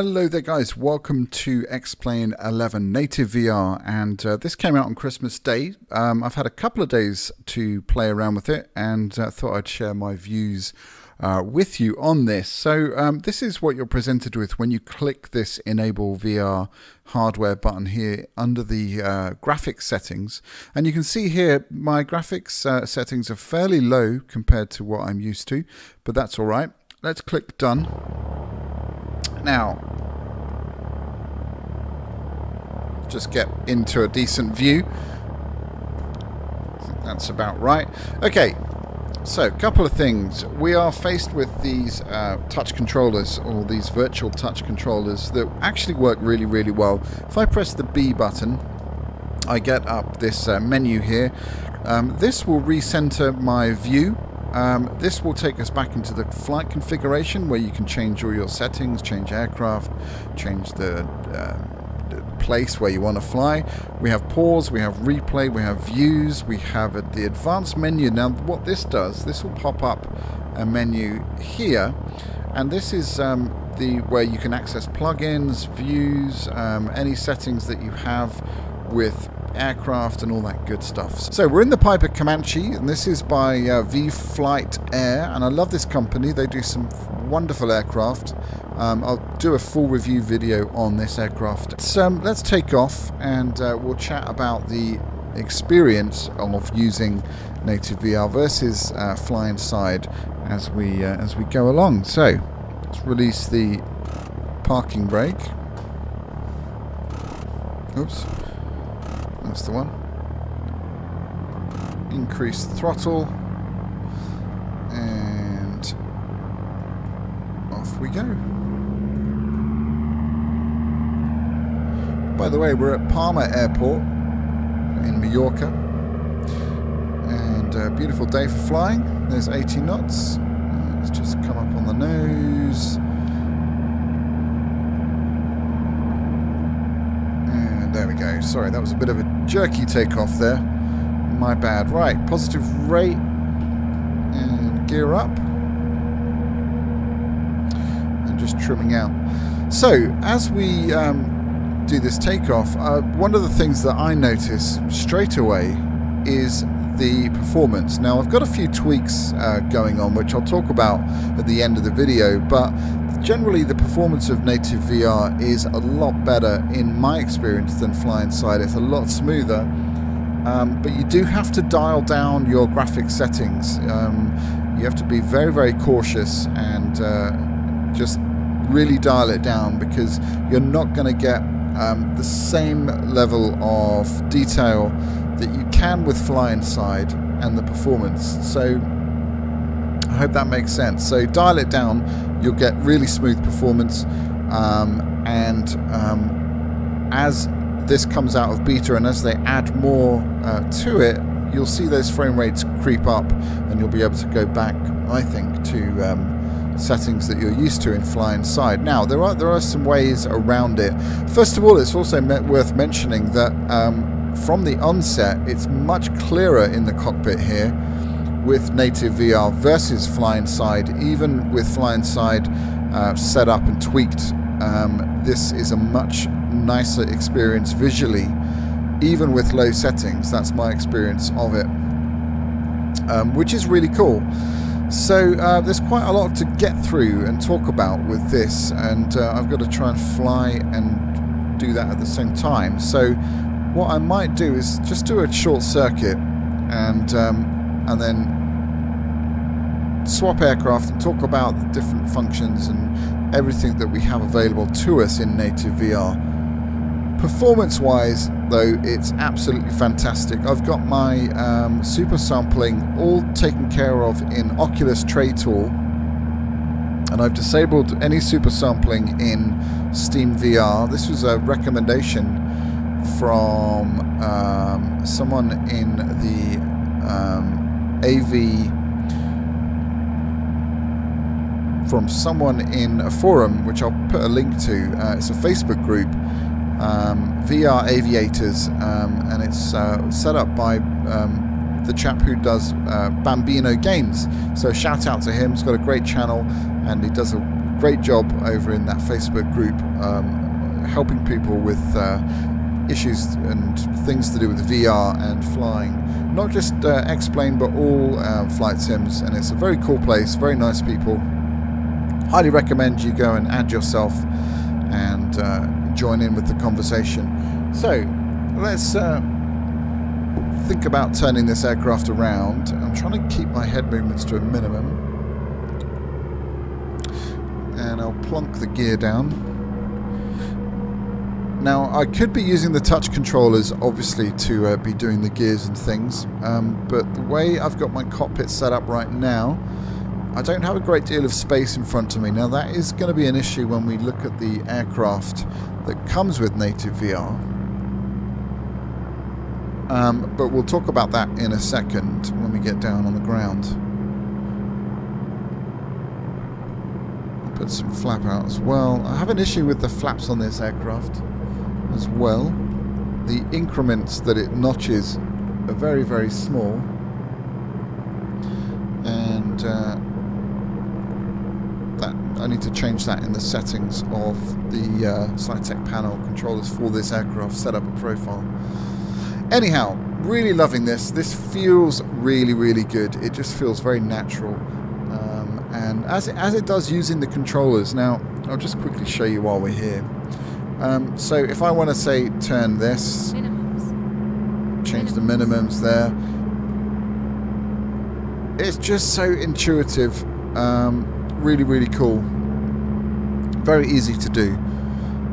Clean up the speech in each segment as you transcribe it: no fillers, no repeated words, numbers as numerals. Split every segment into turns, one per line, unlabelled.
Hello there guys, welcome to X-Plane 11 Native VR, and this came out on Christmas Day. I've had a couple of days to play around with it and thought I'd share my views with you on this. So this is what you're presented with when you click this Enable VR hardware button here under the graphics settings, and you can see here my graphics settings are fairly low compared to what I'm used to, but that's alright. Let's click Done. Now, just get into a decent view. I think that's about right. Okay, so a couple of things. We are faced with these touch controllers, or these virtual touch controllers that actually work really, really well. If I press the B button, I get up this menu here. This will recenter my view. This will take us back into the flight configuration where you can change all your settings, change aircraft, change the place where you want to fly. We have pause, we have replay, we have views, we have the advanced menu. Now what this does, this will pop up a menu here, and this is where you can access plugins, views, any settings that you have with aircraft and all that good stuff. So we're in the Piper Comanche, and this is by V-Flight Air, and I love this company. They do some wonderful aircraft. I'll do a full review video on this aircraft. Let's take off, and we'll chat about the experience of using Native VR versus flying side as we go along. So let's release the parking brake. Oops. That's the one. Increase the throttle, and off we go. By the way, we're at Palma Airport in Mallorca, and a beautiful day for flying. There's 80 knots. Let's just come up on the nose. There we go. Sorry, that was a bit of a jerky takeoff there. My bad. Right, positive rate, and gear up, and just trimming out. So as we do this takeoff, one of the things that I notice straight away is the performance. Now I've got a few tweaks going on, which I'll talk about at the end of the video, but generally the performance of Native VR is a lot better in my experience than flying side. It's a lot smoother, but you do have to dial down your graphics settings. You have to be very, very cautious and just really dial it down, because you're not going to get the same level of detail that you can with flying side and the performance. So I hope that makes sense. So dial it down, you'll get really smooth performance, as this comes out of beta and as they add more to it, you'll see those frame rates creep up, and you'll be able to go back, I think, to settings that you're used to in flying side. Now there are some ways around it. First of all, it's also worth mentioning that from the onset, it's much clearer in the cockpit here with Native VR versus flying side. Even with flying side set up and tweaked, this is a much nicer experience visually, even with low settings. That's my experience of it, which is really cool. So there's quite a lot to get through and talk about with this, and I've got to try and fly and do that at the same time. So what I might do is just do a short circuit and then swap aircraft and talk about the different functions and everything that we have available to us in Native VR. Performance wise though, it's absolutely fantastic. I've got my Supersampling all taken care of in Oculus Tray Tool, and I've disabled any Supersampling in Steam VR. This was a recommendation from someone in the from someone in a forum, which I'll put a link to. It's a Facebook group, VR Aviators, and it's set up by the chap who does Bambino Games. So shout out to him. He's got a great channel, and he does a great job over in that Facebook group, helping people with issues and things to do with VR and flying. Not just X-Plane, but all flight sims, and it's a very cool place, very nice people. Highly recommend you go and add yourself and join in with the conversation. So let's think about turning this aircraft around. I'm trying to keep my head movements to a minimum, and I'll plonk the gear down. Now, I could be using the touch controllers, obviously, to be doing the gears and things, but the way I've got my cockpit set up right now, I don't have a great deal of space in front of me. Now, that is going to be an issue when we look at the aircraft that comes with native VR. But we'll talk about that in a second when we get down on the ground. I'll put some flap out as well. I have an issue with the flaps on this aircraft as well. The increments that it notches are very, very small, and that I need to change that in the settings of the Cytec panel controllers for this aircraft. Set up a profile. Anyhow, really loving this. This feels really, really good. It just feels very natural, and as it does using the controllers. Now, I'll just quickly show you while we're here. So if I want to say turn this, change the minimums there, it's just so intuitive, really, really cool, very easy to do,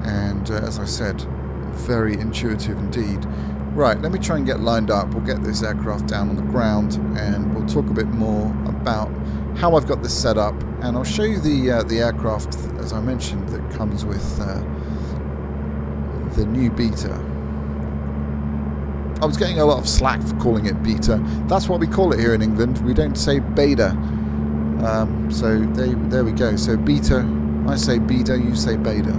and as I said, very intuitive indeed. Right, let me try and get lined up. We'll get this aircraft down on the ground, and we'll talk a bit more about how I've got this set up, and I'll show you the aircraft, as I mentioned, that comes with the new beta. I was getting a lot of slack for calling it beta. That's what we call it here in England. We don't say beta. So there we go. So beta, I say beta, you say beta.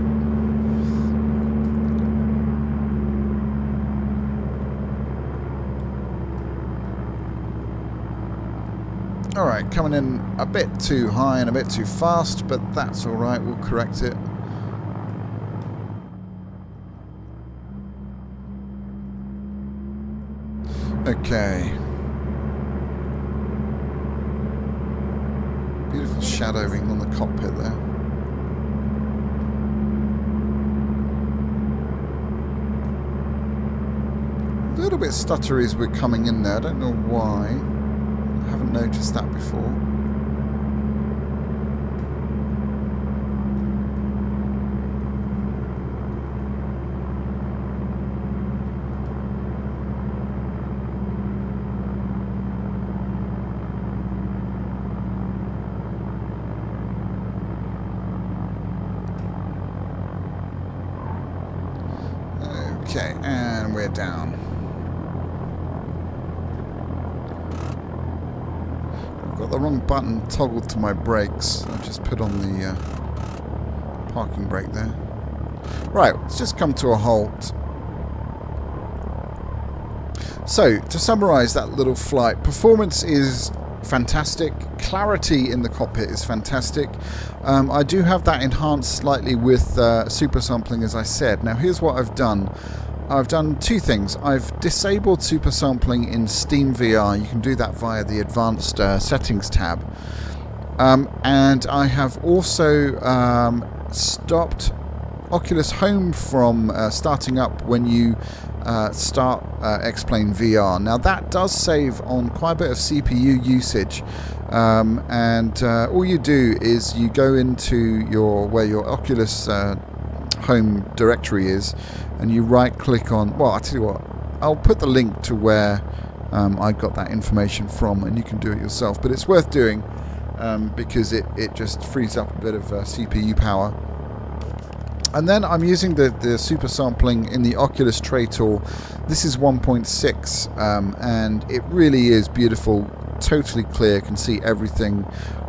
Alright, coming in a bit too high and a bit too fast, but that's alright, we'll correct it. Okay. Beautiful shadowing on the cockpit there. A little bit stuttery as we're coming in there. I don't know why. I haven't noticed that before. Okay, and we're down. I've got the wrong button toggled to my brakes. I've just put on the parking brake there. Right, let's just come to a halt. So, to summarise that little flight, performance is fantastic. Clarity in the cockpit is fantastic. I do have that enhanced slightly with Supersampling, as I said. Now, here's what I've done. I've done two things. I've disabled Supersampling in Steam VR. You can do that via the advanced settings tab. And I have also stopped Oculus Home from starting up when you start X-Plane VR. Now that does save on quite a bit of CPU usage, and all you do is you go into where your Oculus home directory is, and you right click on, well, I'll tell you what, I'll put the link to where I got that information from, and you can do it yourself, but it's worth doing because it just frees up a bit of CPU power. And then I'm using the super sampling in the Oculus Tray tool. This is 1.6, and it really is beautiful, totally clear, can see everything,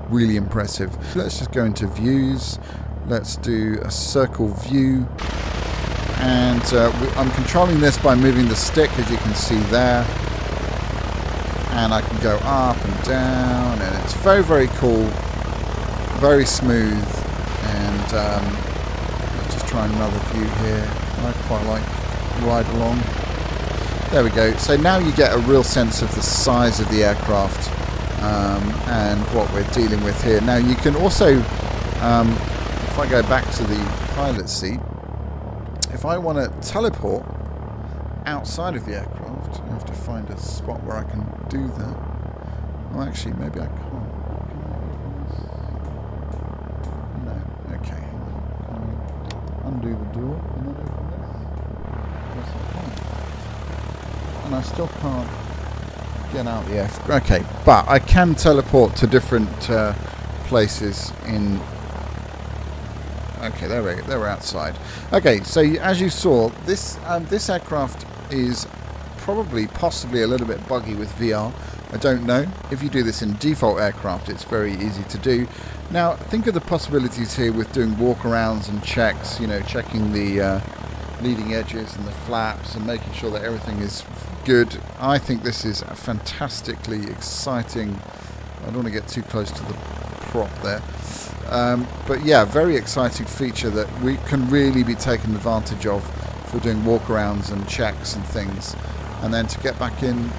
really impressive. Let's just go into views. Let's do a circle view, and I'm controlling this by moving the stick, as you can see there, and I can go up and down, and it's very, very cool, very smooth, And let's just try another view here. I quite like ride along. There we go. So now you get a real sense of the size of the aircraft and what we're dealing with here. Now you can also, if I go back to the pilot seat, if I want to teleport outside of the aircraft, I have to find a spot where I can do that. Well, actually, maybe I can't. No. Okay. Undo the door and then open this. Yes, I can. And I still can't get out the aircraft. Okay, but I can teleport to different places in. Okay, there we're outside. Okay, so as you saw, this aircraft is possibly a little bit buggy with VR. I don't know. If you do this in default aircraft, it's very easy to do. Now, think of the possibilities here with doing walk-arounds and checks, you know, checking the leading edges and the flaps and making sure that everything is good. I think this is a fantastically exciting. I don't want to get too close to the prop there. But yeah, very exciting feature that we can really be taken advantage of for doing walk-arounds and checks and things. And then to get back in,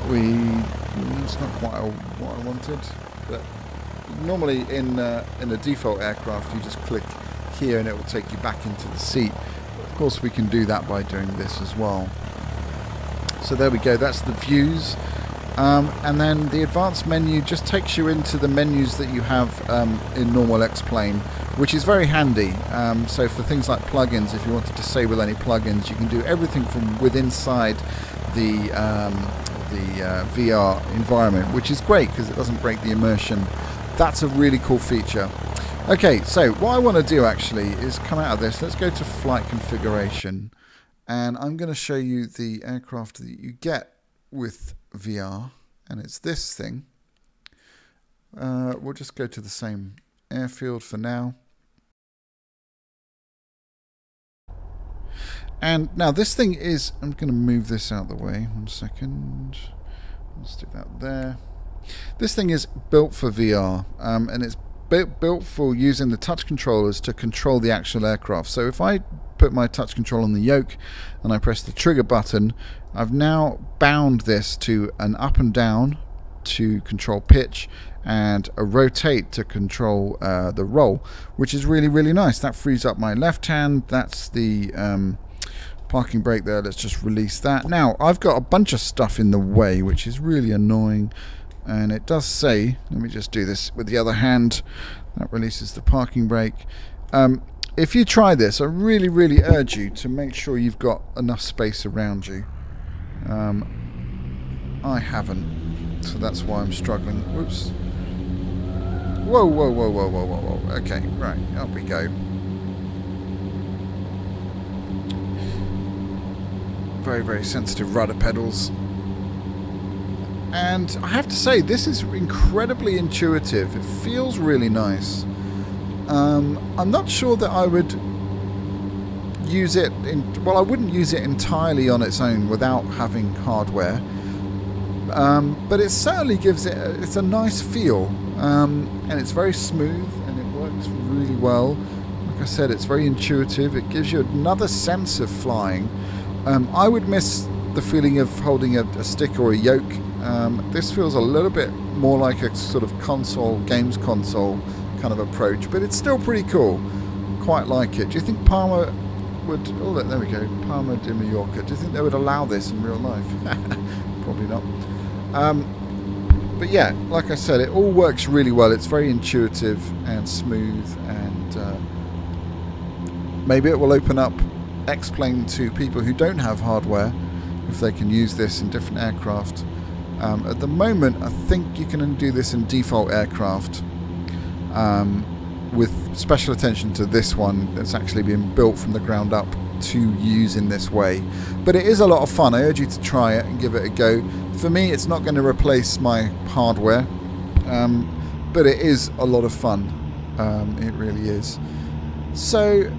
it's not quite what I wanted, but normally in a default aircraft you just click here and it will take you back into the seat. But of course we can do that by doing this as well. So there we go, that's the views. And then the advanced menu just takes you into the menus that you have in normal X-Plane, which is very handy. So for things like plugins, if you want to disable any plugins, you can do everything from within inside the VR environment, which is great because it doesn't break the immersion. That's a really cool feature. Okay, so what I want to do actually is come out of this. Let's go to flight configuration, and I'm going to show you the aircraft that you get with VR, and it's this thing. We'll just go to the same airfield for now. And now this thing is, I'm going to move this out of the way, 1 second. Let's do that there. This thing is built for VR, and it's built for using the touch controllers to control the actual aircraft. So if I put my touch control on the yoke and I press the trigger button, I've now bound this to an up and down to control pitch and a rotate to control the roll, which is really, really nice. That frees up my left hand. That's the parking brake there. Let's just release that. Now I've got a bunch of stuff in the way, which is really annoying, and it does say, let me just do this with the other hand. That releases the parking brake. If you try this, I really, really urge you to make sure you've got enough space around you. I haven't, so that's why I'm struggling. Whoops. Whoa, whoa, whoa, whoa, whoa, whoa, whoa. Okay, right, up we go. Very, very sensitive rudder pedals. And I have to say, this is incredibly intuitive. It feels really nice. I'm not sure that I would use it well, I wouldn't use it entirely on its own without having hardware, but it certainly gives it's a nice feel, and it's very smooth and it works really well. Like I said, it's very intuitive. It gives you another sense of flying. I would miss the feeling of holding a stick or a yoke. This feels a little bit more like a sort of games console kind of approach, but it's still pretty cool. Quite like it. Do you think Palma would, oh look, there we go, Palma de Mallorca, do you think they would allow this in real life? Probably not. But yeah, like I said, it all works really well. It's very intuitive and smooth, and maybe it will open up X-Plane to people who don't have hardware, if they can use this in different aircraft. At the moment, I think you can only do this in default aircraft, with special attention to this one that's actually been built from the ground up to use in this way. But it is a lot of fun. I urge you to try it and give it a go. For me, it's not going to replace my hardware, but it is a lot of fun. It really is. So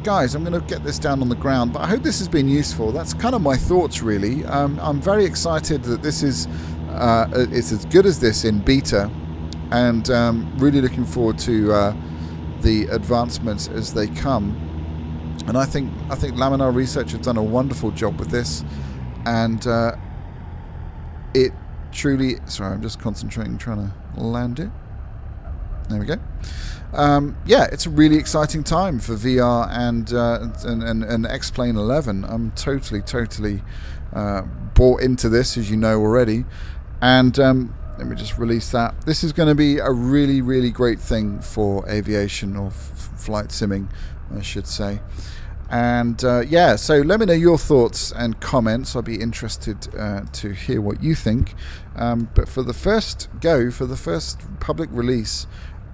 guys, I'm going to get this down on the ground, but I hope this has been useful. That's kind of my thoughts, really. I'm very excited that this is it's as good as this in beta, and really looking forward to the advancements as they come. And I think Laminar Research have done a wonderful job with this, and it truly... Sorry, I'm just concentrating, trying to land it. There we go. Yeah, it's a really exciting time for VR and X-Plane 11. I'm totally bought into this, as you know already. And let me just release that. This is going to be a really great thing for aviation, or flight simming, I should say. And yeah, so let me know your thoughts and comments. I'll be interested to hear what you think. But for the first public release,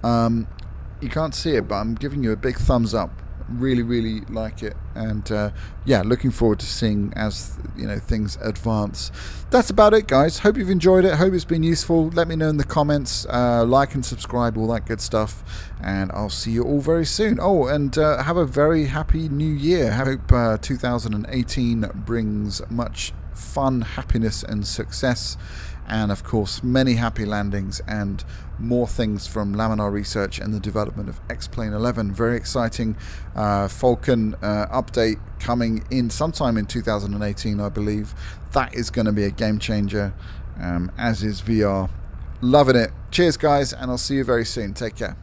you can't see it, but I'm giving you a big thumbs up. Really like it, and yeah, looking forward to seeing as things advance. That's about it, guys. Hope you've enjoyed it. Hope it's been useful. Let me know in the comments. Like and subscribe, all that good stuff, and I'll see you all very soon. Oh, and have a very happy new year. I hope 2018 brings much fun, happiness and success, and of course many happy landings and more things from Laminar Research and the development of X-Plane 11. Very exciting Falcon update coming in sometime in 2018, I believe. That is going to be a game changer, as is VR. Loving it. Cheers, guys, and I'll see you very soon. Take care.